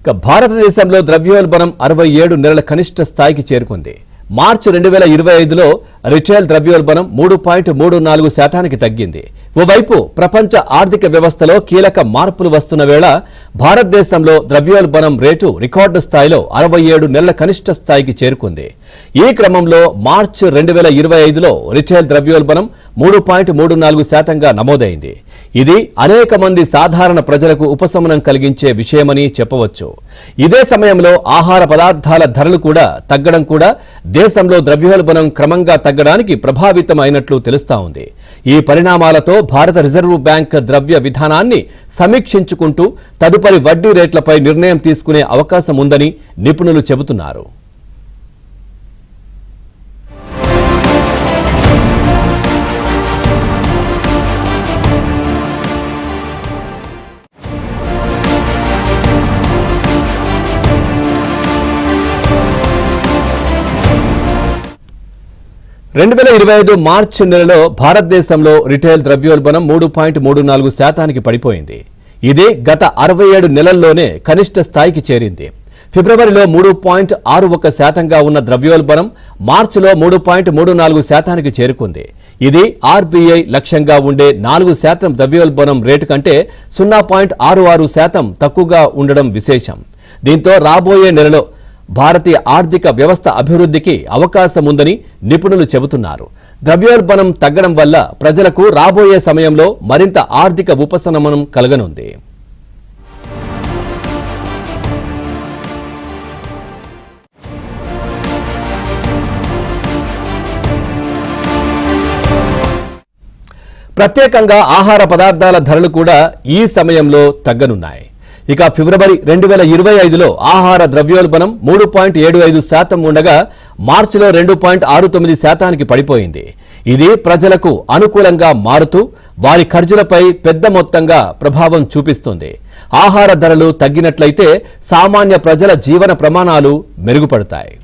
భారతదేశంలో ద్రవ్యోల్బణం 67 నెలల కనిష్ట స్థాయికి చేరుకుంది. మార్చి 2025లో రిటైల్ ద్రవ్యోల్బణం 3.34% తగ్గింది. ఓవైపు ప్రపంచ ఆర్థిక వ్యవస్థలో కీలక మార్పులు వస్తున్న వేళ భారతదేశంలో ద్రవ్యోల్బణం రేటు రికార్డు స్థాయిలో 67 నెలల కనిష్ట స్థాయికి చేరుకుంది. ఈ క్రమంలో మార్చి 2025లో రిటైల్ ద్రవ్యోల్బణం 3.34%గా నమోదైంది. ఇది అనేక మంది సాధారణ ప్రజలకు ఉపశమనం కలిగించే విషయమని చెప్పవచ్చు. ఇదే సమయంలో ఆహార పదార్థాల ధరలు కూడా తగ్గడం కూడా దేశంలో ద్రవ్యోల్బణం క్రమంగా తగ్గడానికి ప్రభావితం అయినట్లు తెలుస్తా ఉంది. ఈ పరిణామాలతో భారత రిజర్వ్ బ్యాంక్ ద్రవ్య విధానాన్ని సమీక్షించుకుంటూ తదుపరి వడ్డీ రేట్లపై నిర్ణయం తీసుకునే అవకాశం ఉందని నిపుణులు చెబుతున్నారు. రెండు 2025 మార్చి నెలలో భారతదేశంలో రిటైల్ ద్రవ్యోల్బణం 3.34%కి పడిపోయింది. ఇది గత 67 నెలల్లోనే కనిష్ట స్థాయికి చేరింది. ఫిబ్రవరిలో 3.61%గా ఉన్న ద్రవ్యోల్బణం మార్చిలో 3.34%కి చేరుకుంది. ఇది ఆర్బీఐ లక్ష్యంగా ఉండే 4% ద్రవ్యోల్బణం రేటు కంటే 0.66% తక్కువగా ఉండడం విశేషం. దీంతో రాబోయే నెలలో భారతీయ ఆర్థిక వ్యవస్థ అభివృద్ధికి అవకాశం ఉందని నిపుణులు చెబుతున్నారు. ద్రవ్యోల్బణం తగ్గడం వల్ల ప్రజలకు రాబోయే సమయంలో మరింత ఆర్థిక ఉపశమనం కలగనుంది. ప్రత్యేకంగా ఆహార పదార్థాల ధరలు కూడా ఈ సమయంలో తగ్గనున్నాయి. ఇక ఫిబ్రవరి 2025లో ఆహార ద్రవ్యోల్బణం 3.75% ఉండగా మార్చిలో 2.69%కి పడిపోయింది. ఇది ప్రజలకు అనుకూలంగా మారుతూ వారి ఖర్చులపై పెద్ద మొత్తంగా ప్రభావం చూపిస్తుంది. ఆహార ధరలు తగ్గినట్లయితే సామాన్య ప్రజల జీవన ప్రమాణాలు మెరుగుపడతాయి.